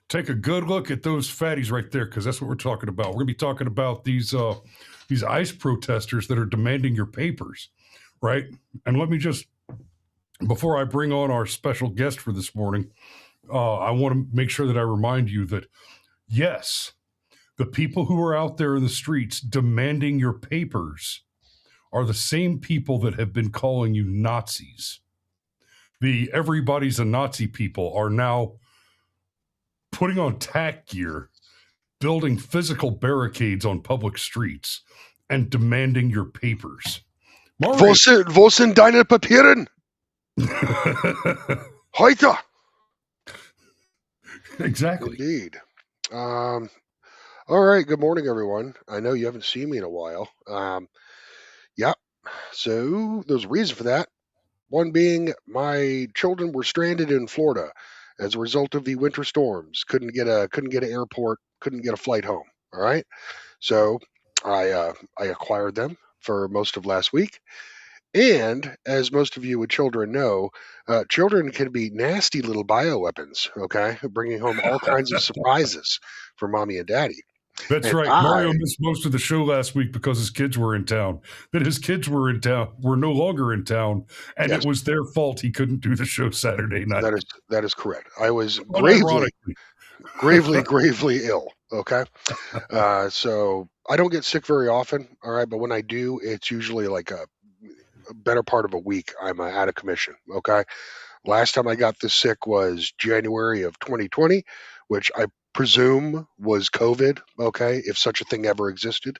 Take a good look at those fatties right there, because that's what we're talking about. We're going to be talking about these ICE protesters that are demanding your papers, right? And let me just, before I bring on our special guest for this morning, I want to make sure that I remind you that, yes, the people who are out there in the streets demanding your papers are the same people that have been calling you Nazis. The everybody's a Nazi people are now putting on tack gear, building physical barricades on public streets, and demanding your papers. Wo sind deine Papieren? Heute. Exactly. Indeed. All right. Good morning, everyone. I know you haven't seen me in a while. Yeah. So there's a reason for that. One being my children were stranded in Florida as a result of the winter storms. Couldn't get an airport. Couldn't get a flight home. All right. So I acquired them for most of last week. And as most of you with children know, children can be nasty little bioweapons, okay? Bringing home all kinds of surprises for mommy and daddy. That's And right. Mario missed most of the show last week because his kids were in town. That his kids were in town, were no longer in town, and yes, it was their fault he couldn't do the show Saturday night. that is correct. I was gravely ill, okay? So I don't get sick very often, all right? But when I do, it's usually like a better part of a week. I'm out of commission, okay? Last time I got this sick was January of 2020, which I presume was COVID, okay, if such a thing ever existed.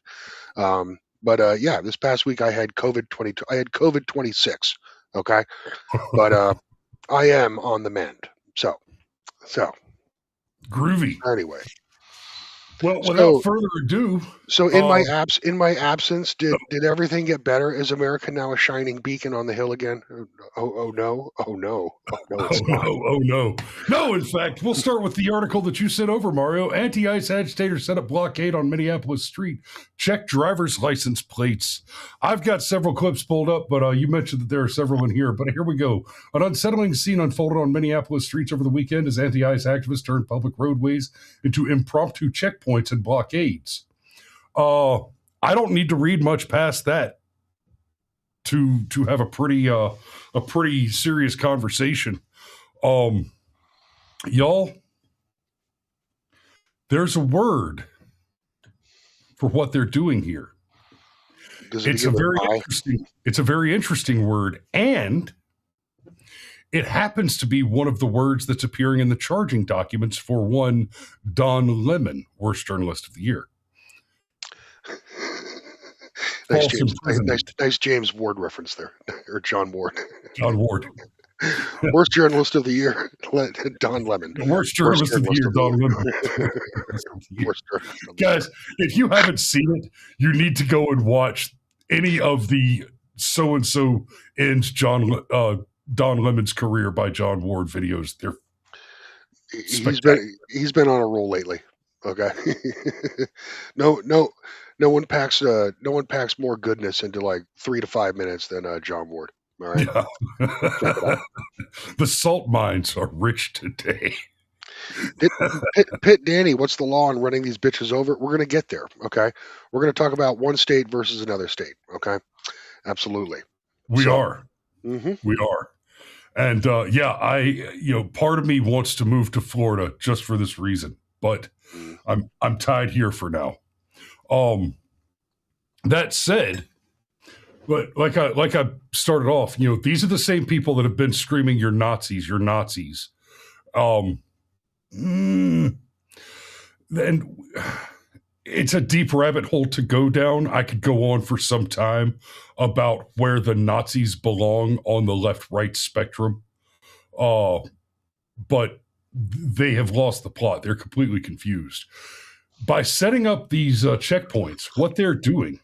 But yeah, this past week I had COVID 22. I had COVID 26, okay? But I am on the mend. So Groovy. anyway. Well, without further ado, so in my absence, did everything get better? Is America now a shining beacon on the hill again? Oh no! It's not. Oh no! No, in fact, we'll start with the article that you sent over, Mario. Anti-ICE agitators set up blockade on Minneapolis street. Check driver's license plates. I've got several clips pulled up, but you mentioned that there are several in here. But here we go. An unsettling scene unfolded on Minneapolis streets over the weekend as anti-ICE activists turned public roadways into impromptu checkpoints and blockades. I don't need to read much past that to have a pretty serious conversation. Y'all, there's a word for what they're doing here. It's a very interesting word, and it happens to be one of the words that's appearing in the charging documents for one Don Lemon, worst journalist of the year. Nice James Ward reference there, or John Ward. John Ward. Worst journalist of the year, Don Lemon. Worst journalist of the year, Don Lemon. Guys, if you haven't seen it, you need to go and watch any of the so-and-so ends Don Lemon's career by John Ward videos. He's been on a roll lately. Okay. No one packs more goodness into like 3 to 5 minutes than John Ward. All right. Yeah. The salt mines are rich today. Pitt Danny, what's the law on running these bitches over? We're gonna get there. Okay. We're gonna talk about one state versus another state. Okay. Absolutely. We are. Mm-hmm. We are. And part of me wants to move to Florida just for this reason, but I'm tied here for now. That said, but like I started off, these are the same people that have been screaming, "You're Nazis, you're Nazis." And it's a deep rabbit hole to go down. I could go on for some time about where the Nazis belong on the left-right spectrum. But they have lost the plot. They're completely confused. By setting up these checkpoints, what they're doing,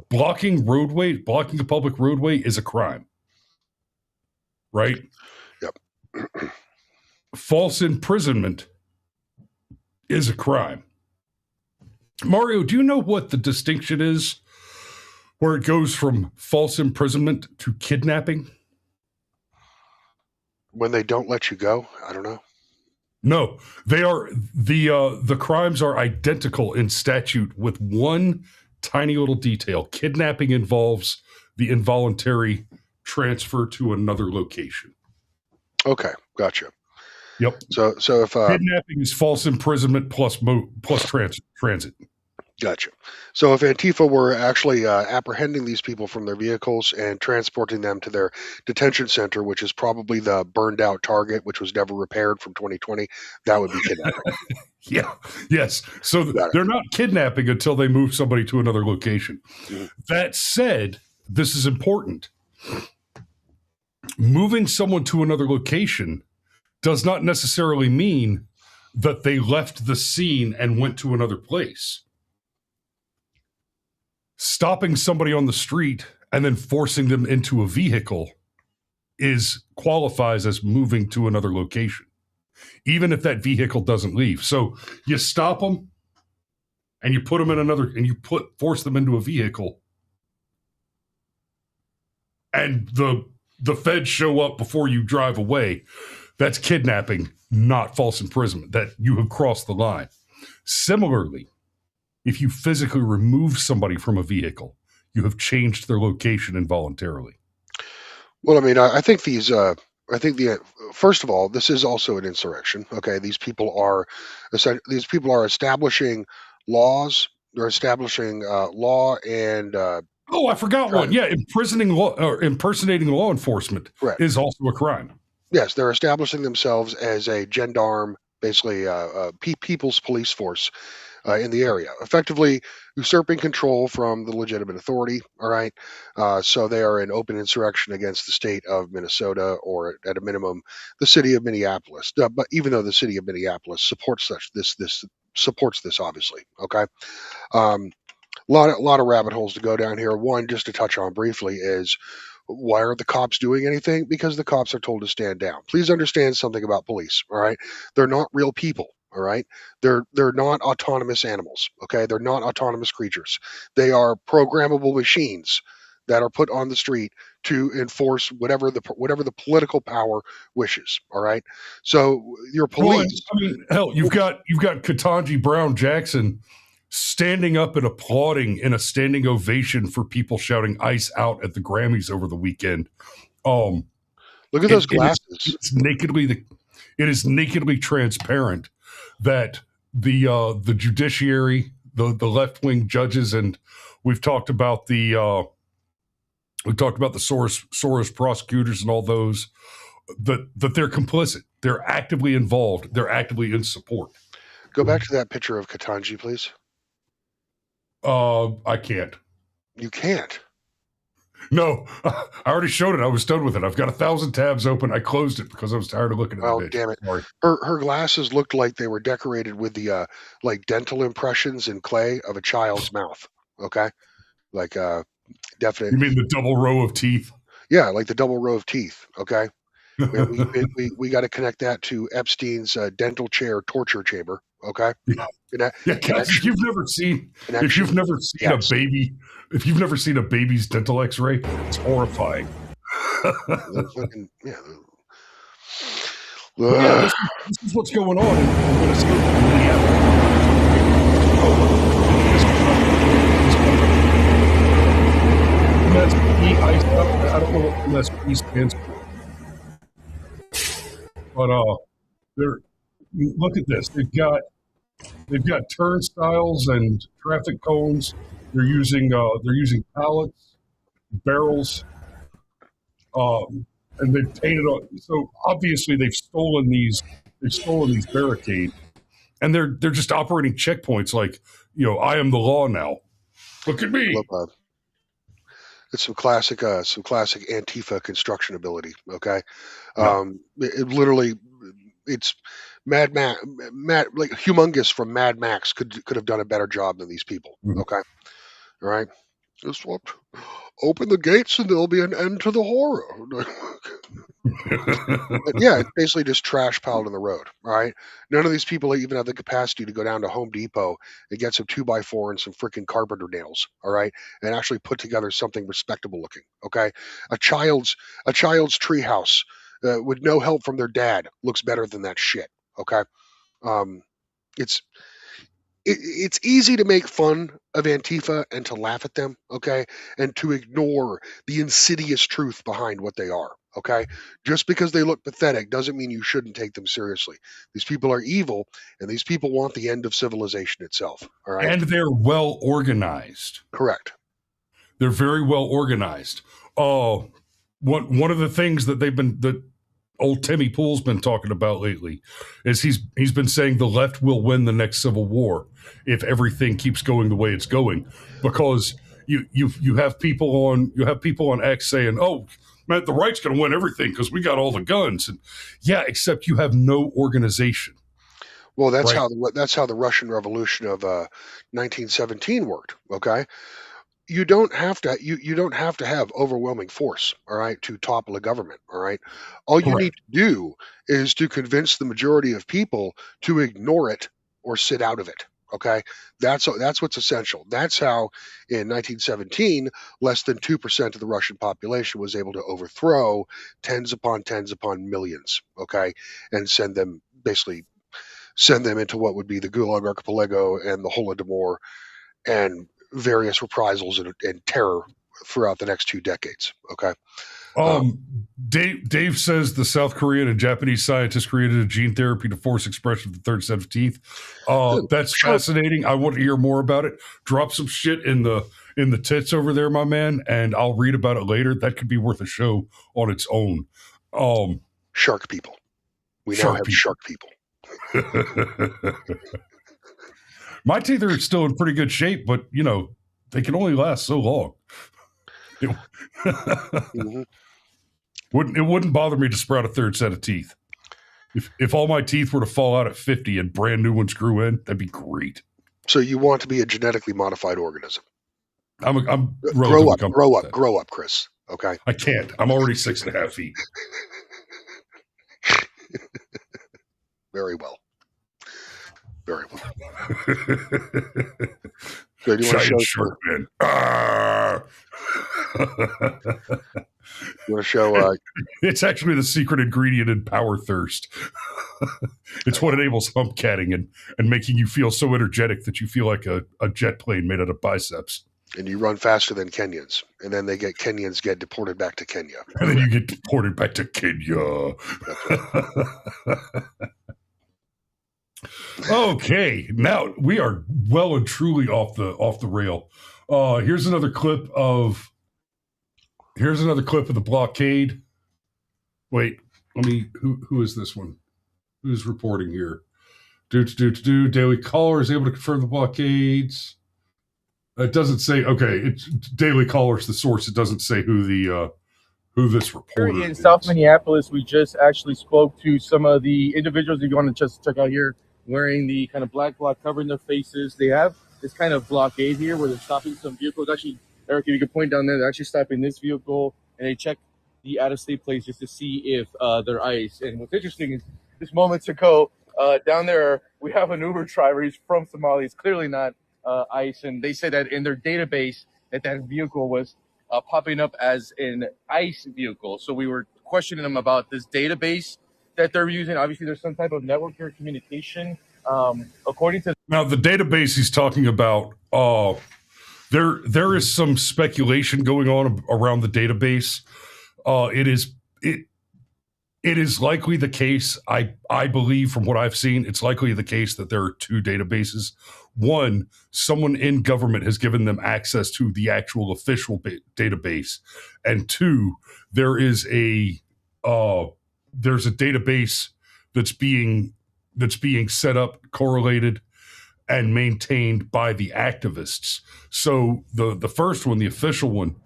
blocking a public roadway is a crime. Right? Yep. False imprisonment is a crime. Mario, do you know what the distinction is where it goes from false imprisonment to kidnapping? When they don't let you go? I don't know. No, they are the crimes are identical in statute with one tiny little detail. Kidnapping involves the involuntary transfer to another location. Okay, gotcha. Yep. So if Kidnapping is false imprisonment plus transit. Gotcha. So if Antifa were actually apprehending these people from their vehicles and transporting them to their detention center, which is probably the burned out Target, which was never repaired from 2020, that would be kidnapping. Yeah. Yes. So Got it. they're not kidnapping until they move somebody to another location. Mhm. That said, this is important. Moving someone to another location does not necessarily mean that they left the scene and went to another place. Stopping somebody on the street and then forcing them into a vehicle qualifies as moving to another location, even if that vehicle doesn't leave. So you stop them and you put them in another, and you force them into a vehicle, and the feds show up before you drive away. That's kidnapping, not false imprisonment. That you have crossed the line. Similarly, if you physically remove somebody from a vehicle, you have changed their location involuntarily. Well, I mean, I think I think first of all, this is also an insurrection. Okay, these people are establishing laws. They're establishing law and Oh, I forgot trying one. to Yeah, impersonating law enforcement correct. is also a crime. Yes, they're establishing themselves as a gendarme, basically people's police force in the area, effectively usurping control from the legitimate authority. All right. So they are in open insurrection against the state of Minnesota, or at a minimum, the city of Minneapolis. But even though the city of Minneapolis supports this supports this, obviously. Okay. Um, lot of rabbit holes to go down here. One, just to touch on briefly, is why aren't the cops doing anything? Because the cops are told to stand down. Please understand something about police. All right, they're not real people. All right, they're not autonomous animals. Okay, they're not autonomous creatures. They are programmable machines that are put on the street to enforce whatever the political power wishes. All right, so your Well, and police. I mean, hell, you've got Ketanji Brown Jackson standing up and applauding in a standing ovation for people shouting "ICE out" at the Grammys over the weekend. Um, Look at those it, it is glasses. it is nakedly transparent that the judiciary, the left wing judges, and we've talked about the Soros prosecutors and all those, that they're complicit. They're actively involved. They're actively in support. Go back to that picture of Katanji, please. I can't. You can't. No, I already showed it. I was done with it. I've got 1,000 tabs open. I closed it because I was tired of looking at Well, the bitch. damn it. Sorry. Her glasses looked like they were decorated with the like dental impressions in clay of a child's mouth. Okay, like definite. You mean the double row of teeth? Yeah, like the double row of teeth. Okay, we got to connect that to Epstein's dental chair torture chamber. Okay, Yeah, guys, if connection, you've never seen connection. Yes. if you've never seen a baby's dental X-ray, it's horrifying. Fucking, yeah. But yeah, Ugh. this is what's going on in Minnesota, in Minneapolis. MSP, I don't know what MSP stands for, but they're look at this. They've got turnstiles and traffic cones. They're using pallets, barrels, and they've painted on. So obviously they've stolen these barricades, and they're just operating checkpoints like, I am the law now. Look at me. Love, it's some classic Antifa construction ability. Okay, Yeah. it literally, it's Mad like humongous from Mad Max could have done a better job than these people. Mhm. Okay, all right. Just what? Open the gates and there'll be an end to the horror. But yeah, it's basically just trash piled in the road. All right. None of these people even have the capacity to go down to Home Depot and get some 2x4 and some freaking carpenter nails. All right. And actually put together something respectable looking. Okay. A child's a child's treehouse with no help from their dad looks better than that shit. Okay, um, it's it's easy to make fun of Antifa and to laugh at them, okay, and to ignore the insidious truth behind what they are. Okay, just because they look pathetic doesn't mean you shouldn't take them seriously. These people are evil, and these people want the end of civilization itself. All right, And they're well organized. correct. They're very well organized. One of the things that old Timmy Pool's been talking about lately is he's been saying the left will win the next civil war if everything keeps going the way it's going, because you have people on X saying, "Oh, man, the right's going to win everything because we got all the guns," and yeah, except you have no organization. Well, Right. That's how the Russian Revolution of 1917 worked. Okay, you don't have to have overwhelming force, all right, to topple a government. All right, all you need Correct. to do is to convince the majority of people to ignore it or sit out of it. Okay, that's what's essential. That's how in 1917 less than 2% of the Russian population was able to overthrow tens upon millions. Okay, and send them into what would be the Gulag Archipelago and the Holodomor and various reprisals and terror throughout the next 2 decades. Okay. Um, Dave says the South Korean and Japanese scientists created a gene therapy to force expression of the third set of teeth. That's sure, fascinating. I want to hear more about it. Drop some shit in the tits over there, my man, and I'll read about it later. That could be worth a show on its own. Shark people. We now Shark have people. shark people. My teeth are still in pretty good shape, but they can only last so long. Mm-hmm. It wouldn't bother me to sprout a third set of teeth. If all my teeth were to fall out at 50 and brand new ones grew in, that'd be great. So you want to be a genetically modified organism. I'm relatively comfortable with that. Grow up, Chris. Okay. I can't. I'm already 6.5 feet. Very well. Very well. So do you want to show shark man? You want to show? It's actually the secret ingredient in power thirst. It's what enables hump catting and making you feel so energetic that you feel like a jet plane made out of biceps. And you run faster than Kenyans, and then Kenyans get deported back to Kenya. And then you get deported back to Kenya. Okay, now we are well and truly off the rail. Here's another clip of the blockade. Wait, who is this one? Who's reporting here? Daily Caller is able to confirm the blockades. It doesn't say. Okay, it's Daily Caller's the source. It doesn't say who this reporter in is. South Minneapolis. We just actually spoke to some of the individuals that you want to just check out here, wearing the kind of black block covering their faces. They have this kind of blockade here where they're stopping some vehicles. Actually, Eric, if you could point down there, they're actually stopping this vehicle, and they check the out-of-state plates just to see if they're ICE. And what's interesting is just moments ago, down there, we have an Uber driver. He's from Somalia. He's clearly not ICE, and they said that in their database that vehicle was popping up as an ICE vehicle. So we were questioning them about this database that they're using. Obviously, there's some type of network or communication. According to now, the database he's talking about, there is some speculation going on around the database. It is likely the case. I believe from what I've seen, it's likely the case that there are two databases. One, someone in government has given them access to the actual official database, and two, there's a database that's being set up, correlated, and maintained by the activists. So the first one, the official one,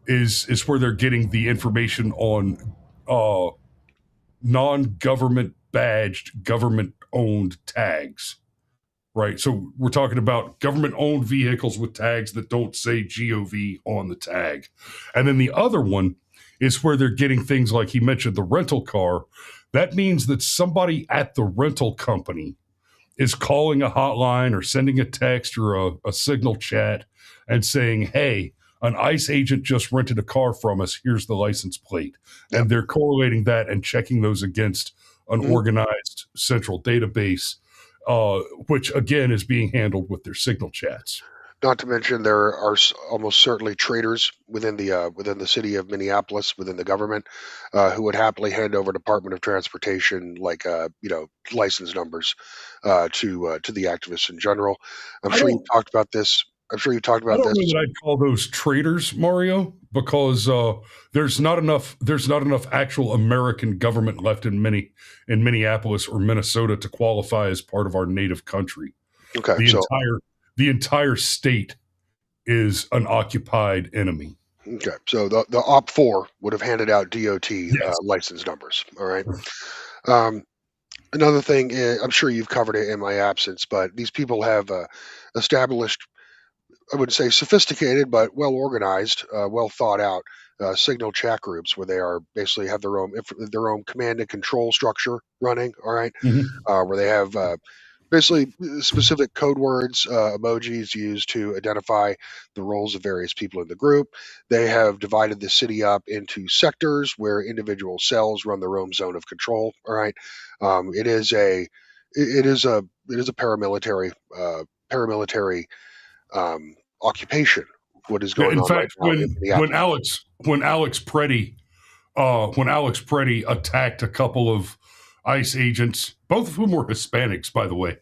is where they're getting the information on non-government badged, government-owned tags. Right. So we're talking about government-owned vehicles with tags that don't say GOV on the tag. And then the other one is where they're getting things like he mentioned, the rental car. That means that somebody at the rental company is calling a hotline or sending a text or a signal chat and saying, hey, an ICE agent just rented a car from us. Here's the license plate. Yep. And they're correlating that and checking those against an organized central database, which again is being handled with their signal chats. Not to mention there are almost certainly traitors within the city of Minneapolis, within the government, who would happily hand over Department of Transportation, like license numbers, to the activists in general. I'm sure you've talked about this. I don't know that I'd call those traitors, Mario, because there's not enough actual American government left in Minneapolis or Minnesota to qualify as part of our native country. Okay, The entire state is an occupied enemy. Okay, so the OP4 would have handed out DOT license numbers. All right. Another thing, I'm sure you've covered it in my absence, but these people have established, I wouldn't say sophisticated, but well organized, well thought out signal chat groups where they are basically have their own command and control structure running. All right, where they have basically specific code words, emojis used to identify the roles of various people in the group. They have divided the city up into sectors where individual cells run their own zone of control. All right, it is a paramilitary occupation. What is going on? In fact, right now when Alex Preddy attacked a couple of ICE agents, both of whom were Hispanics, by the way,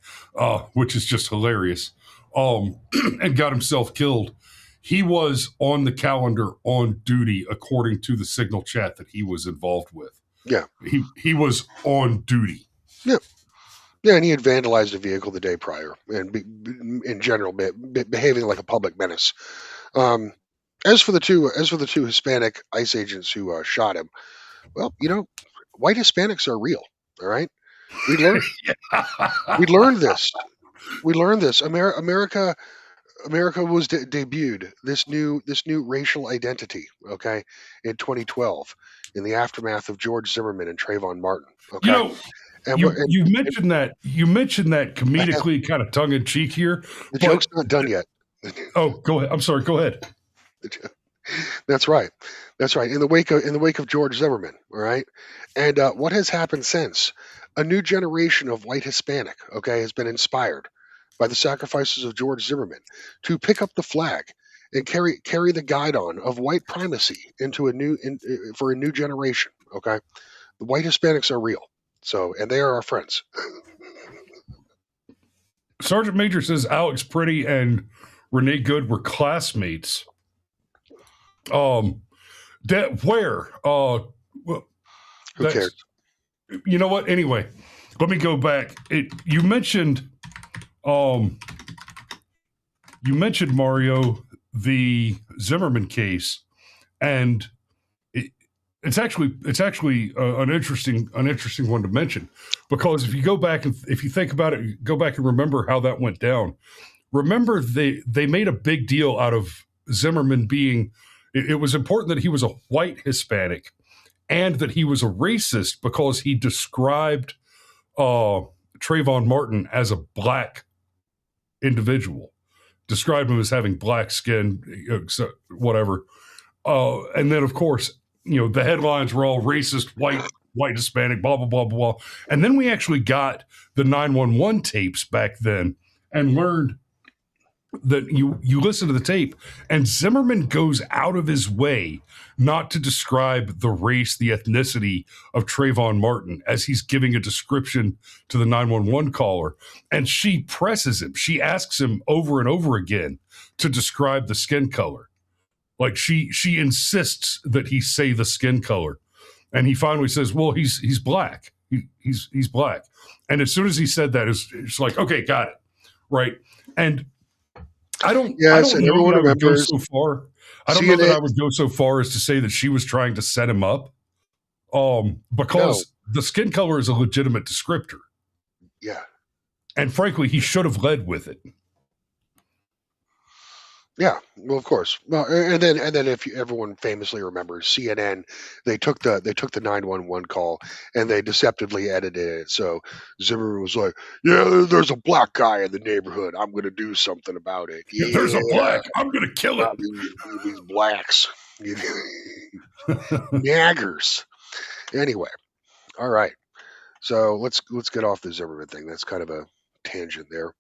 which is just hilarious, and got himself killed. He was on the calendar on duty, according to the signal chat that he was involved with. Yeah, he was on duty. Yeah. Yeah, and he had vandalized a vehicle the day prior, and in general, behaving like a public menace. As for the two Hispanic ICE agents who shot him, well, white Hispanics are real. All right, we learned this. We learned this. America was debuted this new racial identity. Okay, in 2012, in the aftermath of George Zimmerman and Trayvon Martin. Okay. You mentioned that comedically, kind of tongue in cheek here. The joke's not done yet. Oh, go ahead. I'm sorry. Go ahead. That's right. In the wake of George Zimmerman, all right. And what has happened since? A new generation of white Hispanic, has been inspired by the sacrifices of George Zimmerman to pick up the flag and carry the guidon of white primacy into for a new generation. Okay, the white Hispanics are real. So, and they are our friends. Sergeant Major says Alex Preddy and Renee Good were classmates. Where? Who cares? You know what? Anyway, let me go back. You mentioned Mario, the Zimmerman case, and it's actually an interesting one to mention, because if you go back and if you think about it, go back and remember how that went down. Remember, they made a big deal out of Zimmerman being. It was important that he was a white Hispanic, and that he was a racist because he described Trayvon Martin as a black individual, described him as having black skin, whatever. And then, of course, the headlines were all racist, white Hispanic, blah, blah, blah, blah. And then we actually got the 911 tapes back then and learned that you listen to the tape, and Zimmerman goes out of his way not to describe the race, the ethnicity of Trayvon Martin as he's giving a description to the 911 caller. And she presses him. She asks him over and over again to describe the skin color. Like she insists that he say the skin color. And he finally says, well, he's black. He's black. And as soon as he said that, it's like, okay, got it. Right. And I don't know that I would go so far. I don't know that I would go so far as to say that she was trying to set him up, because the skin color is a legitimate descriptor. Yeah. And frankly, he should have led with it. Yeah, well, of course. Well, and then if everyone famously remembers CNN, they took the 911 call and they deceptively edited it. So Zimmerman was like, "Yeah, there's a black guy in the neighborhood. I'm going to do something about it. Yeah, there's a black. I'm going to kill him. These blacks, naggers." Anyway, all right. So let's get off the Zimmerman thing. That's kind of a tangent there.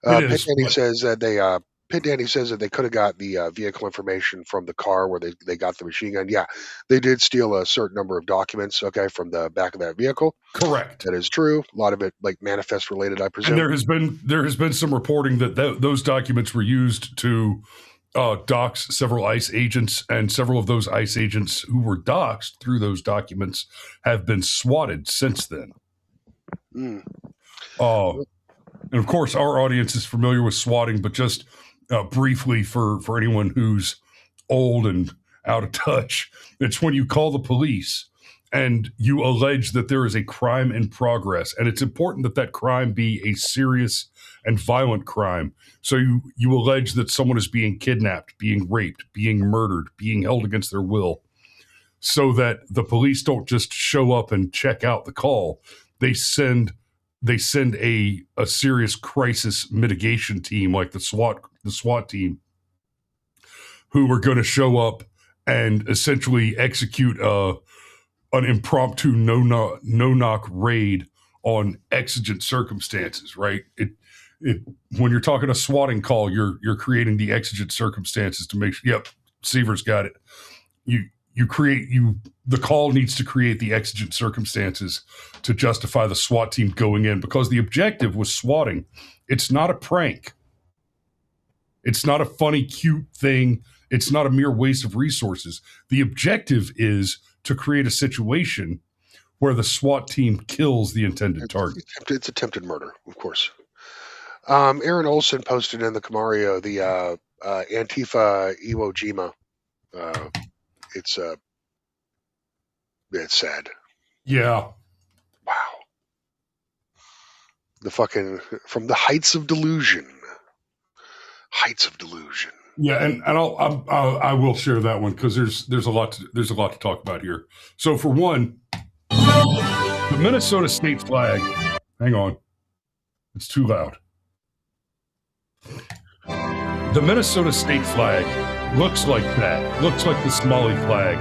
It Pit is, Danny but says that they could have got the vehicle information from the car where they got the machine gun. Yeah, they did steal a certain number of documents, okay, from the back of that vehicle. correct. That is true. A lot of it like manifest related, I And presume. there has been some reporting that those documents were used to dox several ICE agents, and several of those ICE agents who were doxed through those documents have been swatted since then. Mm. And of course, our audience is familiar with swatting, but just briefly for anyone who's old and out of touch, it's when you call the police and you allege that there is a crime in progress, and it's important that that crime be a serious and violent crime. So you allege that someone is being kidnapped, being raped, being murdered, being held against their will, so that the police don't just show up and check out the call. They send a serious crisis mitigation team like the SWAT team, who are going to show up and essentially execute an impromptu no-knock raid on exigent circumstances, right? When you're talking a swatting call, you're creating the exigent circumstances to make sure, yep, Seaver's got it. The call needs to create the exigent circumstances to justify the SWAT team going in, because the objective was swatting. It's not a prank. It's not a funny, cute thing. It's not a mere waste of resources. The objective is to create a situation where the SWAT team kills the intended target. It's attempted murder, of course. Aaron Olson posted in the Camario the Antifa Iwo Jima. It's sad. Yeah. Wow. The fucking from the heights of delusion. Heights of delusion. Yeah, and I will share that one because there's a lot to talk about here. So for one, the Minnesota state flag. Hang on, it's too loud. The Minnesota state flag looks like that. Looks like the Somali flag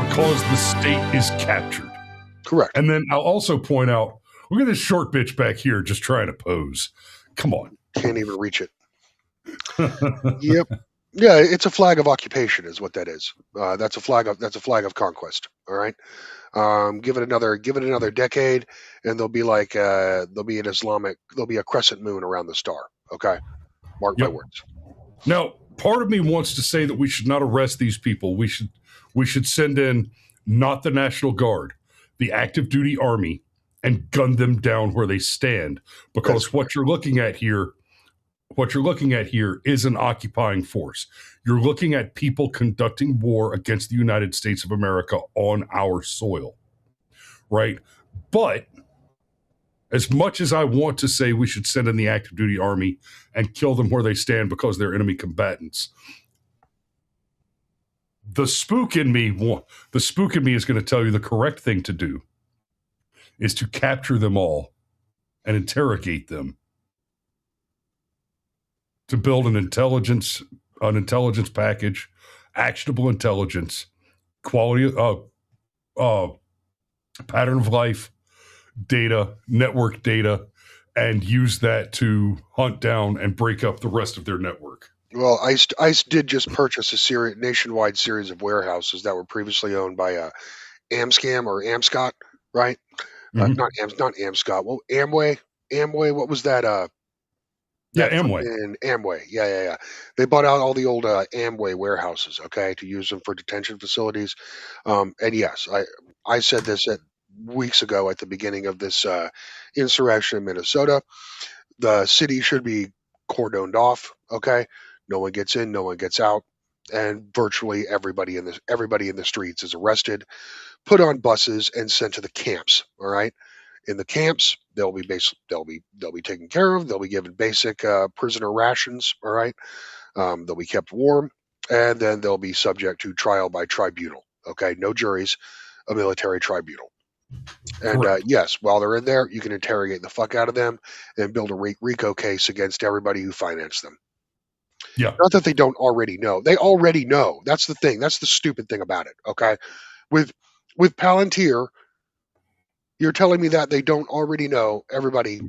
because the state is captured. Correct. And then I'll also point out, look at this short bitch back here just trying to pose. Come on. Can't even reach it. Yep. Yeah, it's a flag of occupation, is what that is. That's a flag of conquest. All right. Give it another decade, and there'll be a crescent moon around the star. Okay, mark my words. Now, part of me wants to say that we should not arrest these people. We should send in not the National Guard, the active duty army, and gun them down where they stand, because what you're looking at here is an occupying force. You're looking at people conducting war against the United States of America on our soil, right? But as much as I want to say we should send in the active duty army and kill them where they stand because they're enemy combatants, the spook in me is going to tell you the correct thing to do is to capture them all and interrogate them, to build an intelligence package, actionable intelligence, quality pattern of life data, network data, and use that to hunt down and break up the rest of their network. Well, ICE did just purchase a nationwide series of warehouses that were previously owned by Amscam or Amscot, right? Mm-hmm. Not Amscot. Well, Amway. What was that? Amway. Amway. Yeah. They bought out all the old Amway warehouses, okay, to use them for detention facilities. And yes, I said this weeks ago at the beginning of this insurrection in Minnesota. The city should be cordoned off, okay? No one gets in, no one gets out, and virtually everybody in the streets is arrested, put on buses, and sent to the camps. All right. In the camps, they'll be taken care of. They'll be given basic prisoner rations. All right. They'll be kept warm, and then they'll be subject to trial by tribunal. Okay, no juries, a military tribunal. And yes, while they're in there, you can interrogate the fuck out of them and build a RICO case against everybody who financed them. Yeah. Not that they don't already know. They already know. That's the thing. That's the stupid thing about it. Okay. With Palantir, You're telling me that they don't already know everybody,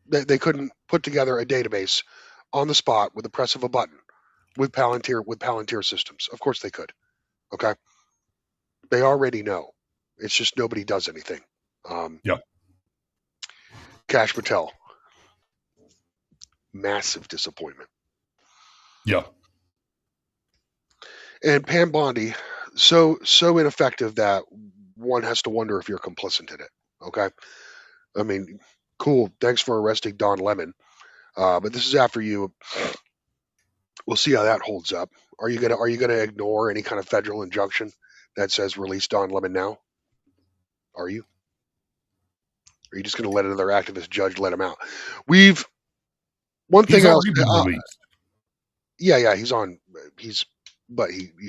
that they couldn't put together a database on the spot with the press of a button with Palantir systems. Of course they could. Okay. They already know. It's just nobody does anything. Yeah. Kash Patel, massive disappointment. Yeah. And Pam Bondi, so ineffective that one has to wonder if you're complicit in it. Okay. I mean, cool. Thanks for arresting Don Lemon. But this is after you. We'll see how that holds up. Are you gonna ignore any kind of federal injunction that says release Don Lemon now? Are you? Or are you just gonna let another activist judge let him out? One thing He's else. already been released. Yeah, he's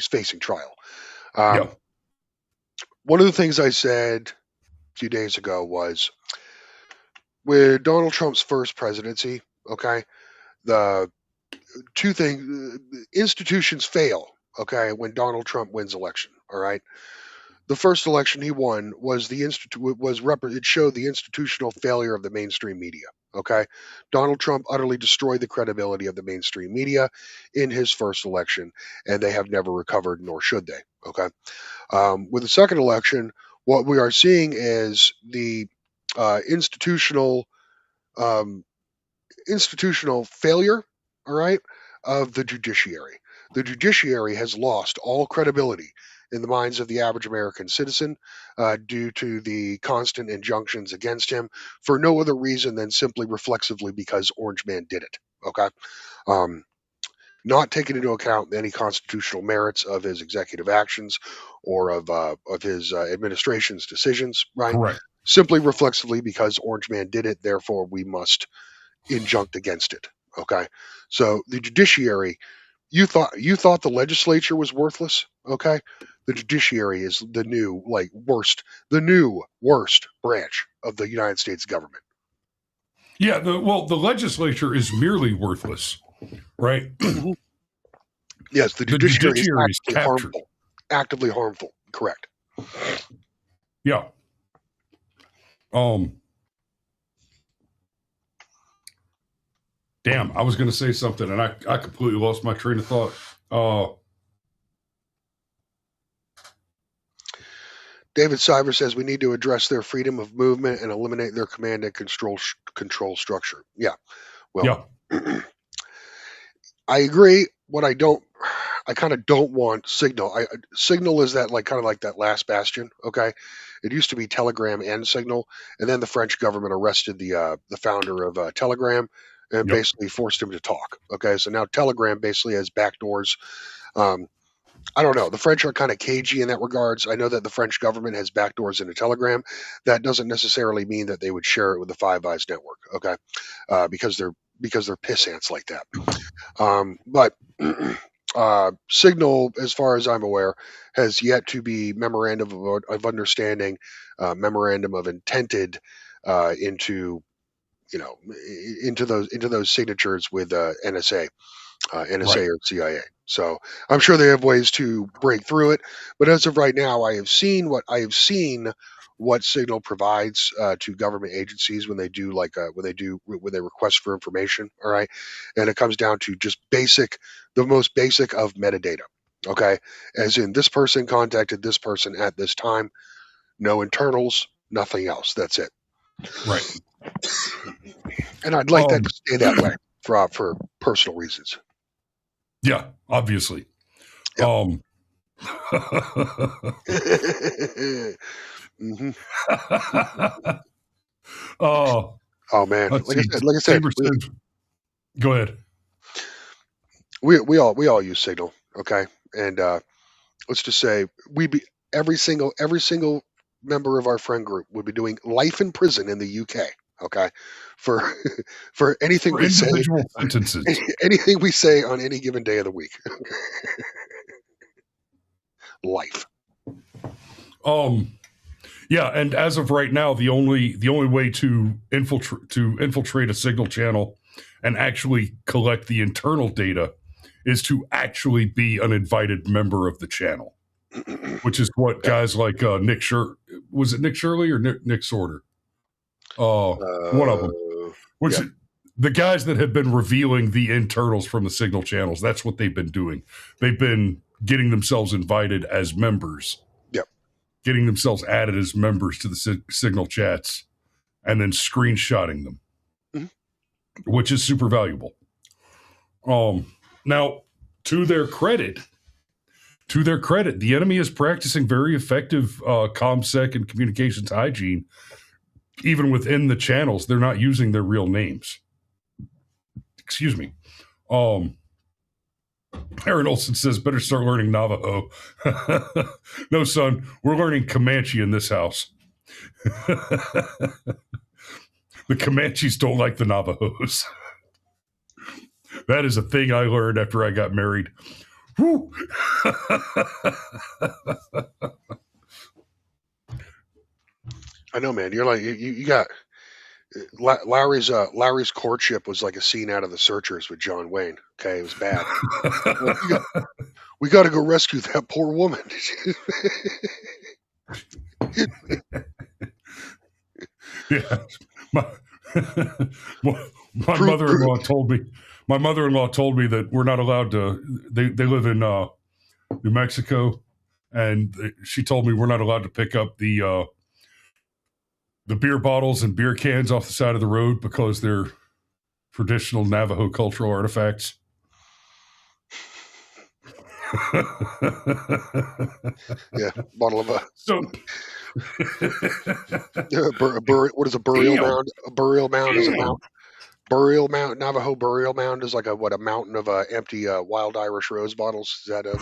facing trial. Yeah. One of the things I said a few days ago was with Donald Trump's first presidency, okay, the two things, institutions fail, okay, when Donald Trump wins election, all right? The first election he won was it showed the institutional failure of the mainstream media, okay? Donald Trump utterly destroyed the credibility of the mainstream media in his first election, and they have never recovered, nor should they, okay? With the second election, what we are seeing is the institutional failure, all right, of the judiciary. The judiciary has lost all credibility in the minds of the average American citizen due to the constant injunctions against him for no other reason than simply reflexively because Orange Man did it. Okay. Not taking into account any constitutional merits of his executive actions or of his administration's decisions, right? Correct. Simply reflexively because Orange Man did it, therefore we must injunct against it. Okay, so the judiciary, you thought the legislature was worthless. Okay, the judiciary is the new worst branch of the United States government. Yeah, the legislature is merely worthless, right? Yes, the judiciary is actively harmful. Correct. Yeah. Damn, I was going to say something and I completely lost my train of thought. David Cyber says we need to address their freedom of movement and eliminate their command and control structure. Yeah. Well, yeah. I agree. I kind of don't want Signal. Signal is that kind of like that last bastion. Okay. It used to be Telegram and Signal, and then the French government arrested the founder of Telegram and basically forced him to talk. Okay. So now Telegram basically has backdoors. I don't know. The French are kind of cagey in that regards. I know that the French government has backdoors into Telegram. That doesn't necessarily mean that they would share it with the Five Eyes network. Okay. Because they're piss ants like that. But Signal, as far as I'm aware, has yet to be memorandum of understanding, memorandum of intented into those signatures with NSA right. Or CIA. So I'm sure they have ways to break through it. But as of right now, I have seen what Signal provides to government agencies when they request for information. All right, and it comes down to just the most basic of metadata. Okay, as in this person contacted this person at this time. No internals, nothing else. That's it. Right. And I'd like that to stay that way for personal reasons. Yeah, obviously. Yep. Mm-hmm. Oh man! Like I said, go ahead. We all use Signal, okay? And let's just say every single member of our friend group would be doing life in prison in the UK, okay? For anything we say, sentences. Anything we say on any given day of the week. Life. Yeah, and as of right now, the only way to infiltrate a Signal channel and actually collect the internal data is to actually be an invited member of the channel, which is what guys like Nick Shirt was it Nick Shirley or Nick Sorter? One of them. Which yeah. the guys that have been revealing the internals from the signal channels, that's what they've been doing. They've been getting themselves invited as members. Yep. Getting themselves added as members to the signal chats and then screenshotting them, which is super valuable. Now, to their credit, the enemy is practicing very effective ComSec and communications hygiene. Even within the channels, they're not using their real names. Excuse me. Aaron Olson says, better start learning Navajo. No, son, we're learning Comanche in this house. The Comanches don't like the Navajos. That is a thing I learned after I got married. Woo! I know, man. You're like you got Larry's courtship was like a scene out of The Searchers with John Wayne. Okay, it was bad. We got to go rescue that poor woman. Yeah, my mother-in-law told me. My mother-in-law told me that we're not allowed to. They live in New Mexico, and she told me we're not allowed to pick up the beer bottles and beer cans off the side of the road because they're traditional Navajo cultural artifacts. Yeah, bottle of so. What is a burial mound? A burial mound is a mound. Burial mound, Navajo burial mound is like a mountain of empty wild Irish rose bottles. Is that a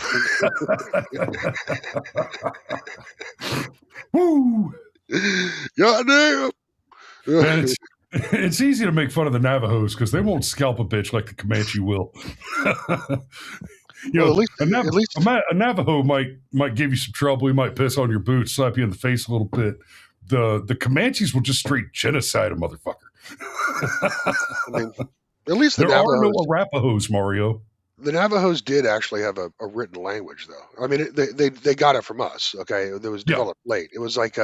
Woo? Goddamn! It's easy to make fun of the Navajos because they won't scalp a bitch like the Comanche will. At least a Navajo might give you some trouble. He might piss on your boots, slap you in the face a little bit. The Comanches will just straight genocide a motherfucker. I mean, at least there are no Arapahoes, Mario. The Navajos did actually have a written language, though. I mean, they got it from us. Okay, it was developed late. It was like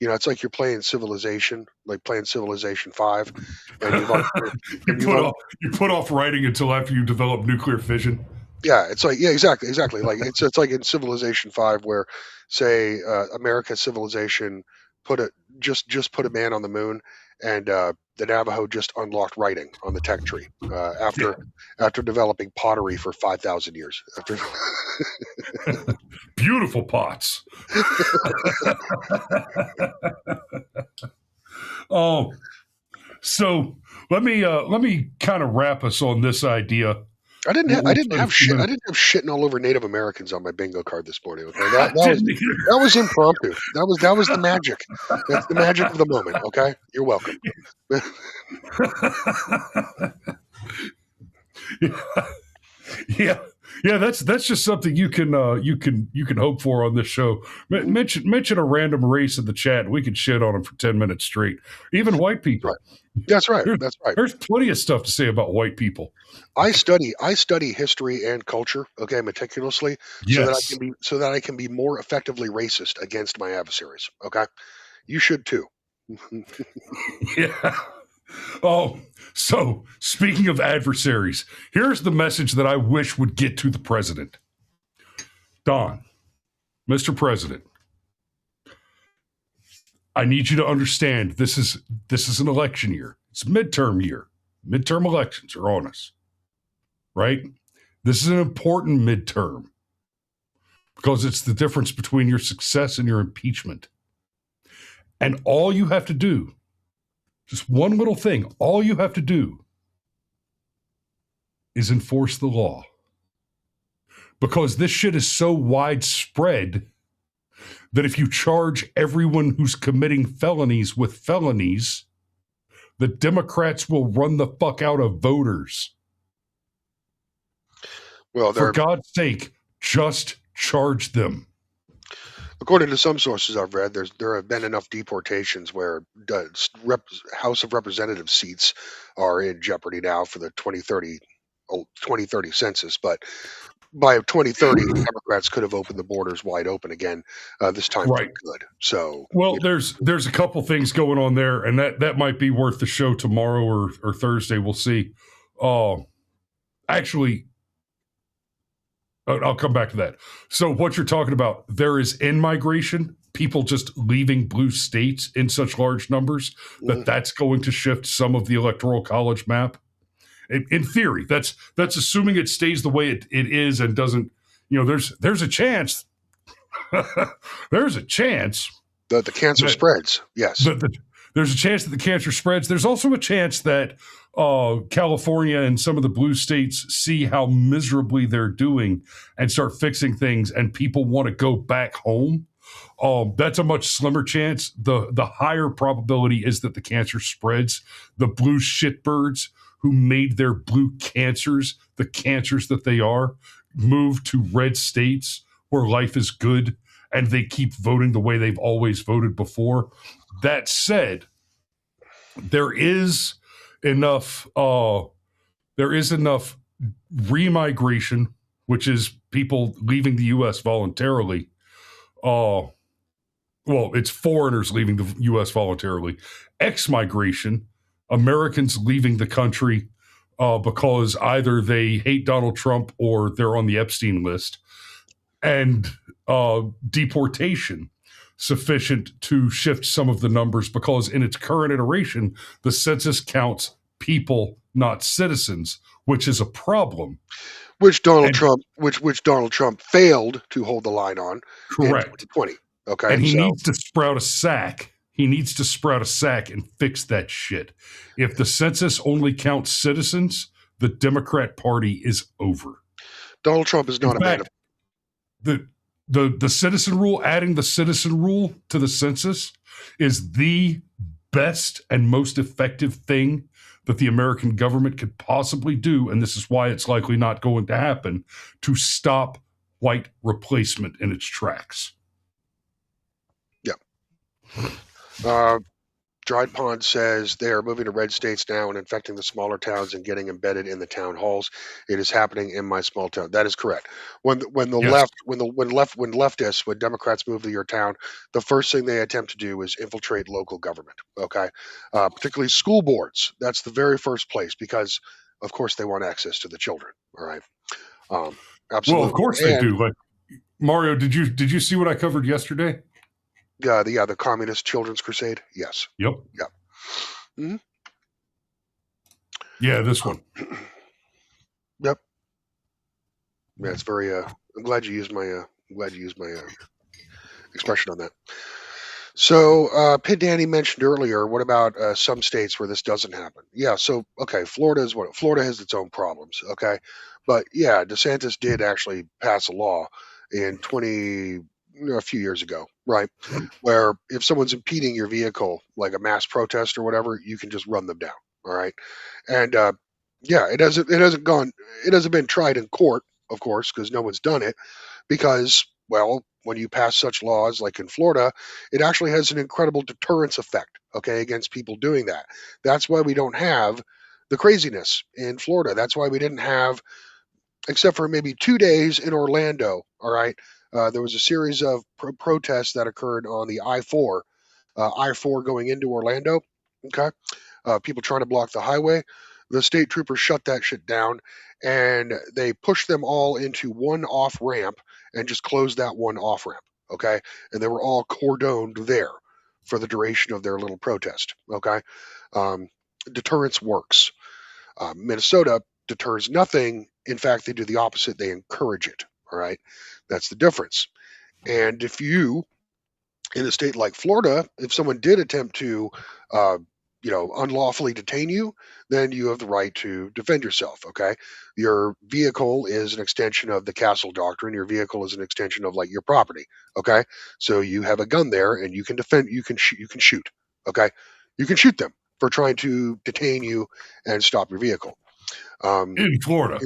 it's like you're playing Civilization, like playing Civilization 5, and you put off writing until after you develop nuclear fission. Yeah, it's like exactly. Like it's like in Civilization 5 where, say, America civilization put a man on the moon, and the Navajo just unlocked writing on the tech tree after developing pottery for 5,000 years. Beautiful pots. So let me kind of wrap us on this idea. I didn't have shitting all over Native Americans on my bingo card this morning. Okay, that was impromptu. That was the magic. That's the magic of the moment. Okay, you're welcome. Yeah. That's just something you can hope for on this show. Mention a random race in the chat. We can shit on them for 10 minutes straight. Even white people. Right. That's right. There's plenty of stuff to say about white people. I study history and culture, okay, meticulously, so that I can be more effectively racist against my adversaries. Okay, you should too. Yeah. Oh, so speaking of adversaries, here's the message that I wish would get to the president. Don, Mr. President, I need you to understand this is an election year. It's a midterm year. Midterm elections are on us, right? This is an important midterm because it's the difference between your success and your impeachment. And all you have to do, just one little thing, all you have to do is enforce the law. Because this shit is so widespread that if you charge everyone who's committing felonies with felonies, the Democrats will run the fuck out of voters. Well, for God's sake, just charge them. According to some sources I've read, there have been enough deportations where House of Representatives seats are in jeopardy now for the 2030 census. But by 2030, Democrats could have opened the borders wide open again, this time for Right. good. So, Well, there's a couple things going on there, and that might be worth the show tomorrow or Thursday. We'll see. Actually, I'll come back to that. So what you're talking about, there is in-migration, people just leaving blue states in such large numbers that's going to shift some of the electoral college map. In theory, that's assuming it stays the way it is and doesn't, there's a chance. There's a chance the cancer spreads. Yes. There's a chance that the cancer spreads. There's also a chance that California and some of the blue states see how miserably they're doing and start fixing things, and people want to go back home. That's a much slimmer chance. The higher probability is that the cancer spreads. The blue shitbirds who made their blue cancers the cancers that they are move to red states where life is good, and they keep voting the way they've always voted before. That said, there is enough remigration, which is people leaving the U.S. voluntarily. Well, it's foreigners leaving the U.S. voluntarily. Ex-migration, Americans leaving the country because either they hate Donald Trump or they're on the Epstein list, and deportation, sufficient to shift some of the numbers, because in its current iteration, the census counts people, not citizens, which is a problem. Which Donald Trump failed to hold the line on. Correct. In 2020. Okay. And he needs to sprout a sack. He needs to sprout a sack and fix that shit. If the census only counts citizens, the Democrat Party is over. Donald Trump is not a man of the citizen rule, adding the citizen rule to the census, is the best and most effective thing that the American government could possibly do, and this is why it's likely not going to happen, to stop white replacement in its tracks. Yeah. Dried Pond says they are moving to red states now and infecting the smaller towns and getting embedded in the town halls. It is happening in my small town. That is correct. When Democrats move to your town, the first thing they attempt to do is infiltrate local government. Okay, particularly school boards. That's the very first place, because, of course, they want access to the children. All right. Absolutely. Well, of course they do. Like, Mario, did you see what I covered yesterday? The Communist Children's Crusade. Yes. Yep. Yeah. Mm-hmm. Yeah, this one. Yep. Yeah, it's very. I'm glad you used my. Expression on that. So, Pit Danny mentioned earlier. What about some states where this doesn't happen? Yeah. So, okay, Florida has its own problems. Okay, but yeah, DeSantis did actually pass a law in a few years ago, right? Where if someone's impeding your vehicle, like a mass protest or whatever, you can just run them down. All right. And it hasn't been tried in court, of course, because no one's done it, because, well, when you pass such laws like in Florida, it actually has an incredible deterrence effect, okay, against people doing that. That's why we don't have the craziness in Florida. That's why we didn't have, except for maybe 2 days in Orlando, all right, there was a series of protests that occurred on the I-4 going into Orlando. Okay, people trying to block the highway. The state troopers shut that shit down, and they pushed them all into one off ramp and just closed that one off ramp. Okay, and they were all cordoned there for the duration of their little protest. Okay, deterrence works. Minnesota deters nothing. In fact, they do the opposite. They encourage it. All right. That's the difference. And if you, in a state like Florida, if someone did attempt to, unlawfully detain you, then you have the right to defend yourself. Okay. Your vehicle is an extension of the castle doctrine. Your vehicle is an extension of, like, your property. Okay. So you have a gun there and you can defend, you can shoot. Okay. You can shoot them for trying to detain you and stop your vehicle. In Florida.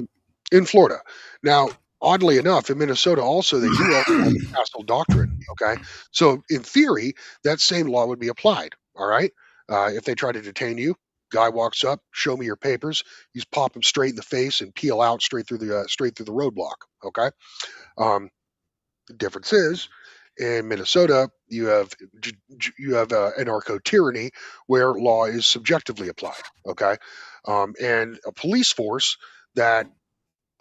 In Florida. Now, oddly enough, in Minnesota also, they do also have the castle doctrine. Okay. So in theory, that same law would be applied. All right. If they try to detain you, Guy walks up, show me your papers. You just pop him straight in the face and peel out straight through the roadblock. Okay. The difference is, in Minnesota, you have anarcho tyranny where law is subjectively applied. Okay, and a police force that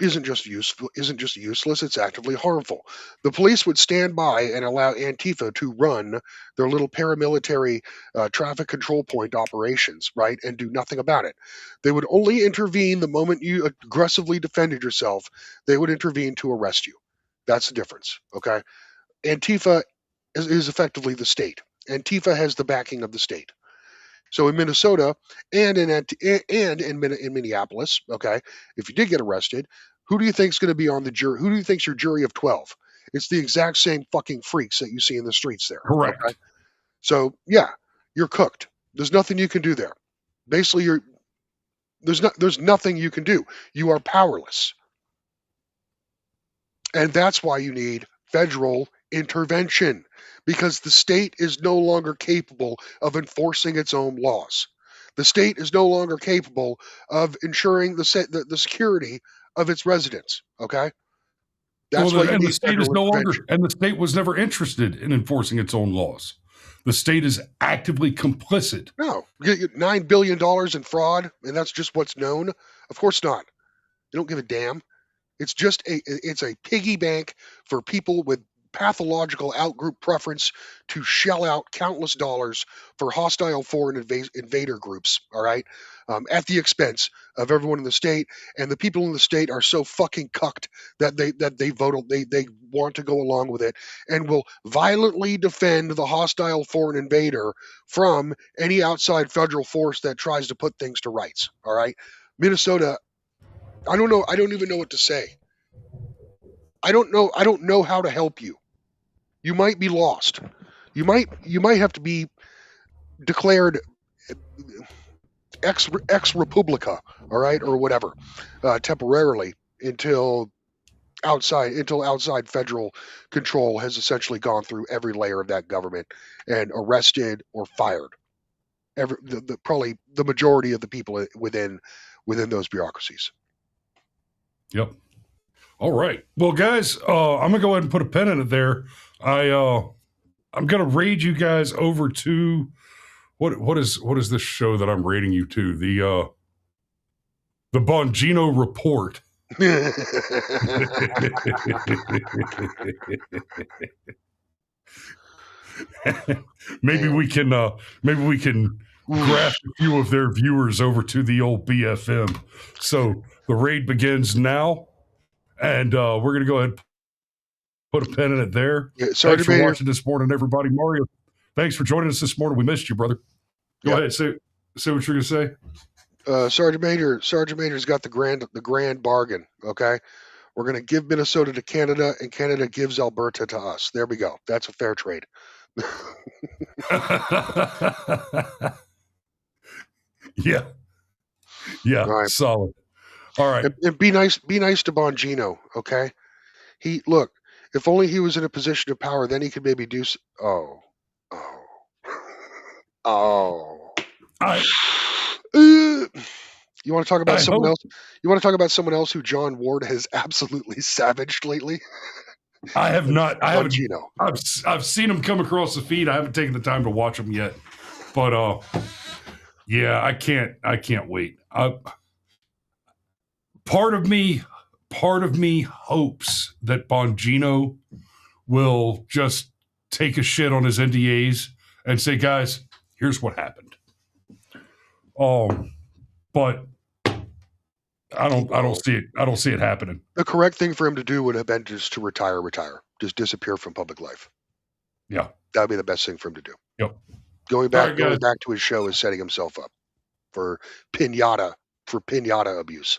isn't just useless, it's actively harmful. The police would stand by and allow Antifa to run their little paramilitary traffic control point operations, right, and do nothing about it. They would only intervene the moment you aggressively defended yourself. They would intervene to arrest you. That's the difference. Okay. Antifa is effectively the state. Antifa has the backing of the state. So in Minnesota and in Minneapolis, okay, if you did get arrested, who do you think is going to be on the jury? Who do you think's your jury of 12? It's the exact same fucking freaks that you see in the streets there. Correct. Okay? So yeah, you're cooked. There's nothing you can do there. Basically, there's nothing you can do. You are powerless. And that's why you need federal intervention, because the state is no longer capable of enforcing its own laws. The state is no longer capable of ensuring the security of its residents. Okay, that's why you and the need state is federal no longer, intervention. and the state was never interested in enforcing its own laws. The state is actively complicit. No, $9 billion in fraud, and that's just what's known. Of course not. They don't give a damn. It's just it's a piggy bank for people with pathological outgroup preference to shell out countless dollars for hostile foreign invader groups. All right, at the expense of everyone in the state, and the people in the state are so fucking cucked that they want to go along with it and will violently defend the hostile foreign invader from any outside federal force that tries to put things to rights. All right, Minnesota. I don't know. I don't even know what to say. I don't know how to help you. You might be lost. You might have to be declared ex republica, all right, or whatever, temporarily until outside federal control has essentially gone through every layer of that government and arrested or fired probably the majority of the people within those bureaucracies. Yep. All right. Well, guys, I'm gonna go ahead and put a pin in it there. I'm gonna raid you guys over to what is this show that I'm raiding you to? The Bongino Report. maybe we can graft a few of their viewers over to the old BFM. So the raid begins now, and we're gonna go ahead and put a pin in it there. Yeah, thanks for watching this morning, everybody. Mario, thanks for joining us this morning. We missed you, brother. Go ahead, say what you're gonna say. Sergeant Major's got the grand bargain. Okay, we're gonna give Minnesota to Canada, and Canada gives Alberta to us. There we go. That's a fair trade. Yeah, right. Solid. All right, and be nice to Bongino. Okay, if only he was in a position of power, then he could maybe do. You want to talk about someone else? You want to talk about someone else who John Ward has absolutely savaged lately? I have not. I've seen him come across the feed. I haven't taken the time to watch him yet, but yeah, I can't wait. Part of me hopes that Bongino will just take a shit on his NDAs and say, guys, here's what happened. But I don't see it. I don't see it happening. The correct thing for him to do would have been just to retire, just disappear from public life. Yeah, that'd be the best thing for him to do. Yep. Going back to his show is setting himself up for pinata abuse.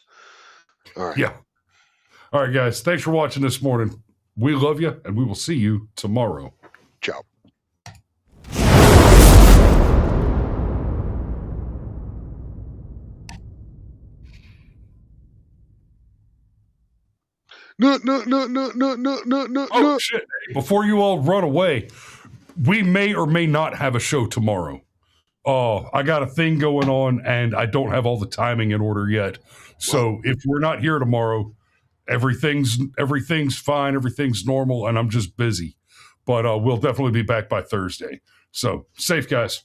All right. Yeah. All right, guys. Thanks for watching this morning. We love you, and we will see you tomorrow. Ciao. No. Oh, shit. Before you all run away, we may or may not have a show tomorrow. Oh, I got a thing going on, and I don't have all the timing in order yet. So if we're not here tomorrow, everything's fine, everything's normal, and I'm just busy. But we'll definitely be back by Thursday. So safe, guys.